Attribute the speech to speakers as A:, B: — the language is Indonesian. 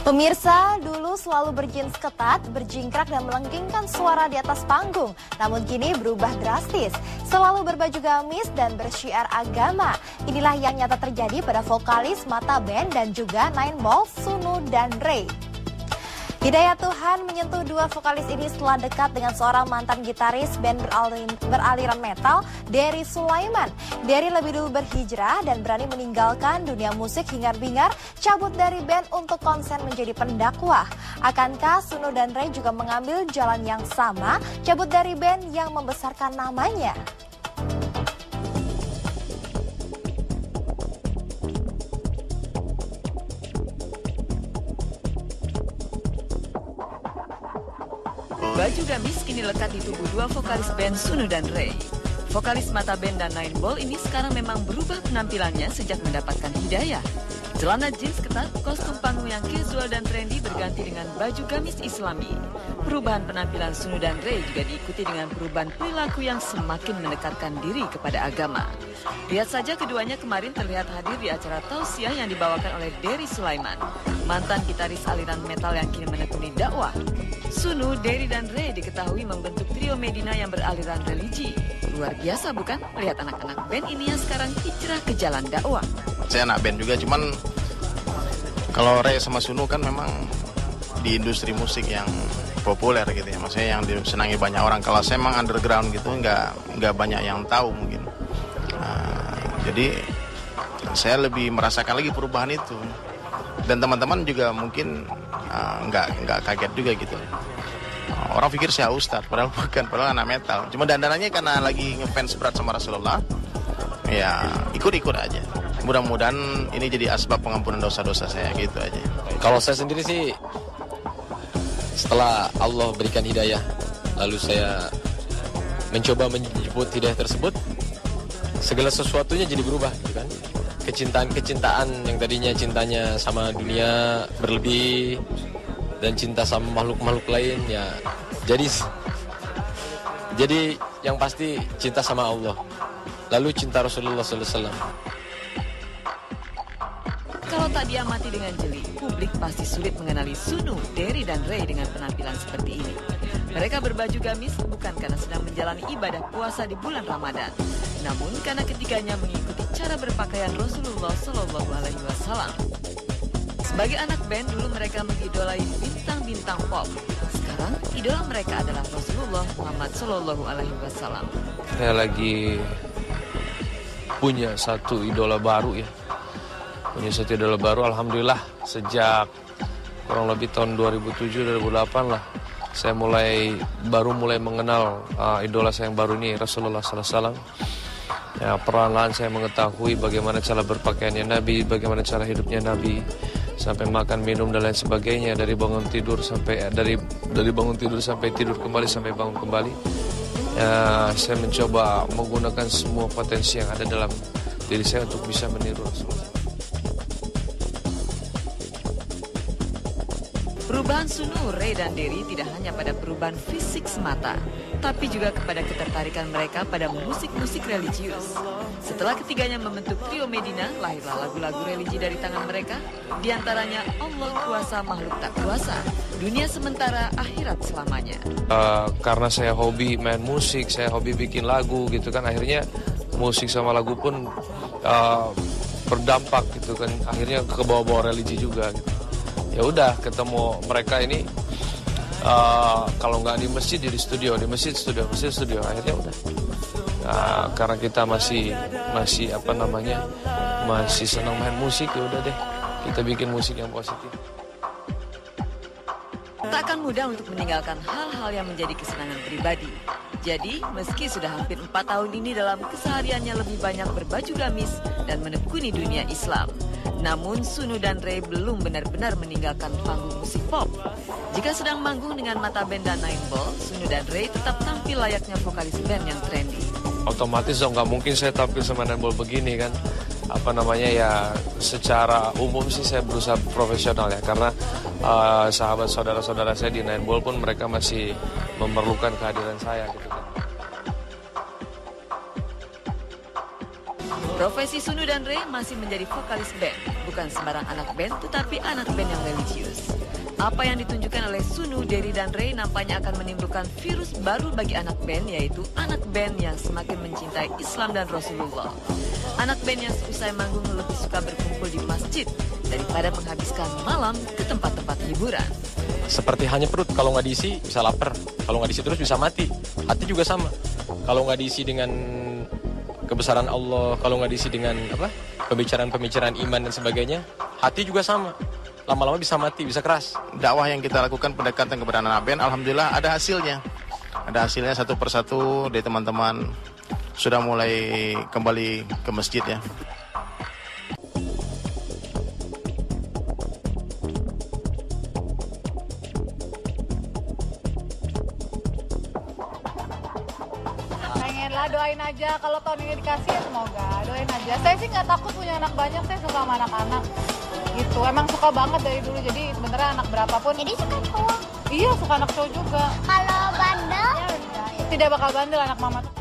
A: Pemirsa, dulu selalu berjeans ketat, berjingkrak dan melenggingkan suara di atas panggung. Namun kini berubah drastis, selalu berbaju gamis dan bersyiar agama. Inilah yang nyata terjadi pada vokalis Mata Band dan juga Nine Ball, Sunu dan Ray. Hidayah Tuhan menyentuh dua vokalis ini setelah dekat dengan seorang mantan gitaris band beraliran metal, Dery Sulaiman. Dery lebih dulu berhijrah dan berani meninggalkan dunia musik hingar-bingar, cabut dari band untuk konsen menjadi pendakwah. Akankah Sunu dan Ray juga mengambil jalan yang sama, cabut dari band yang membesarkan namanya?
B: Baju gamis kini lekat di tubuh dua vokalis band Sunu dan Ray. Vokalis Mata Band dan Nine Ball ini sekarang memang berubah penampilannya sejak mendapatkan hidayah. Celana jeans ketat, kostum panggung yang casual dan trendy berganti dengan baju gamis islami. Perubahan penampilan Sunu dan Ray juga diikuti dengan perubahan perilaku yang semakin mendekatkan diri kepada agama. Lihat saja keduanya kemarin terlihat hadir di acara tausiah yang dibawakan oleh Dery Sulaiman, mantan gitaris aliran metal yang kini menekuni dakwah. Sunu, Dery, dan Ray diketahui membentuk trio Medina yang beraliran religi. Luar biasa bukan? Melihat anak-anak band ini yang sekarang hijrah ke jalan dakwah.
C: Saya anak band juga, cuman kalau Ray sama Sunu kan memang di industri musik yang populer gitu ya. Maksudnya yang disenangi banyak orang. Kalau saya memang underground gitu, nggak banyak yang tahu mungkin. Jadi saya lebih merasakan lagi perubahan itu. Dan teman-teman juga mungkin nggak kaget juga gitu. Orang pikir saya ustadz, padahal bukan, padahal anak metal. Cuma dandanannya karena lagi ngefans berat sama Rasulullah, ya ikut-ikut aja. Mudah-mudahan ini jadi asbab pengampunan dosa-dosa saya gitu aja.
D: Kalau saya sendiri sih, setelah Allah berikan hidayah, lalu saya mencoba menjemput hidayah tersebut, segala sesuatunya jadi berubah gitu kan. Kecintaan yang tadinya cintanya sama dunia berlebih dan cinta sama makhluk-makhluk lain ya jadi yang pasti cinta sama Allah, lalu cinta Rasulullah SAW.
B: Kalau tak diamati dengan jeli, publik pasti sulit mengenali Sunu, Dery, dan Ray dengan penampilan seperti ini. Mereka berbaju gamis bukan karena sedang menjalani ibadah puasa di bulan Ramadan, namun karena ketiganya mengikuti cara berpakaian Rasulullah Shallallahu Alaihi Wasallam. Sebagai anak band, dulu mereka mengidolai bintang-bintang pop. Sekarang idola mereka adalah Rasulullah Muhammad Shallallahu Alaihi Wasallam.
E: Saya lagi punya satu idola baru ya. Alhamdulillah sejak kurang lebih tahun 2007-2008 lah. Saya baru mulai mengenal idola saya yang baru ini, Rasulullah SAW. Ya, perlahan-lahan saya mengetahui bagaimana cara berpakaiannya Nabi, bagaimana cara hidupnya Nabi, sampai makan, minum dan lain sebagainya, dari bangun tidur sampai tidur kembali sampai bangun kembali. Ya, saya mencoba menggunakan semua potensi yang ada dalam diri saya untuk bisa meniru Rasulullah.
B: Perubahan Sunu, Ray, dan Dery tidak hanya pada perubahan fisik semata, tapi juga kepada ketertarikan mereka pada musik-musik religius. Setelah ketiganya membentuk trio Medina, lahirlah lagu-lagu religi dari tangan mereka, diantaranya Allah Kuasa Makhluk Tak Kuasa, Dunia Sementara Akhirat Selamanya.
E: Karena saya hobi main musik, saya hobi bikin lagu gitu kan, akhirnya musik sama lagu pun berdampak gitu kan, akhirnya ke bawah-bawah religi juga gitu. Ya udah, ketemu mereka ini kalau nggak di masjid di studio, di masjid studio, akhirnya udah. Nah, karena kita masih senang main musik, ya udah deh, kita bikin musik yang positif.
B: Takkan mudah untuk meninggalkan hal-hal yang menjadi kesenangan pribadi. Jadi, meski sudah hampir 4 tahun ini dalam kesehariannya lebih banyak berbaju gamis dan menekuni dunia Islam, namun Sunu dan Ray belum benar-benar meninggalkan panggung musik pop. Jika sedang manggung dengan Mata Band dan Nine Ball, Sunu dan Ray tetap tampil layaknya vokalis band yang trendy.
E: Otomatis dong, nggak mungkin saya tampil sama Nine Ball begini kan. Ya secara umum sih saya berusaha profesional ya, karena sahabat saudara-saudara saya di Nine Ball pun mereka masih memerlukan kehadiran saya gitu kan.
B: Profesi Sunu dan Ray masih menjadi vokalis band. Bukan sembarang anak band, tetapi anak band yang religius. Apa yang ditunjukkan oleh Sunu, Derry, dan Ray nampaknya akan menimbulkan virus baru bagi anak band, yaitu anak band yang semakin mencintai Islam dan Rasulullah. Anak band yang seusai manggung lebih suka berkumpul di masjid daripada menghabiskan malam ke tempat-tempat hiburan.
D: Seperti hanya perut, kalau nggak diisi bisa lapar, kalau nggak diisi terus bisa mati. Hati juga sama, kalau nggak diisi dengan kebesaran Allah, kalau nggak diisi dengan pembicaraan-pembicaraan iman dan sebagainya, hati juga sama. Lama-lama bisa mati, bisa keras.
C: Dakwah yang kita lakukan pendekatan kepada anak band, alhamdulillah ada hasilnya. Ada hasilnya satu persatu dari teman-teman sudah mulai kembali ke masjid ya.
F: Pengenlah, doain aja kalau tahun ini dikasih ya, semoga doain aja. Saya sih nggak takut punya anak banyak, saya suka sama anak-anak gitu, emang suka banget dari dulu. Jadi sebenarnya anak berapapun.
A: Jadi suka cowok?
F: Iya, suka anak cowok juga.
A: Kalau bandel?
F: Tidak bakal bandel anak mama tuh.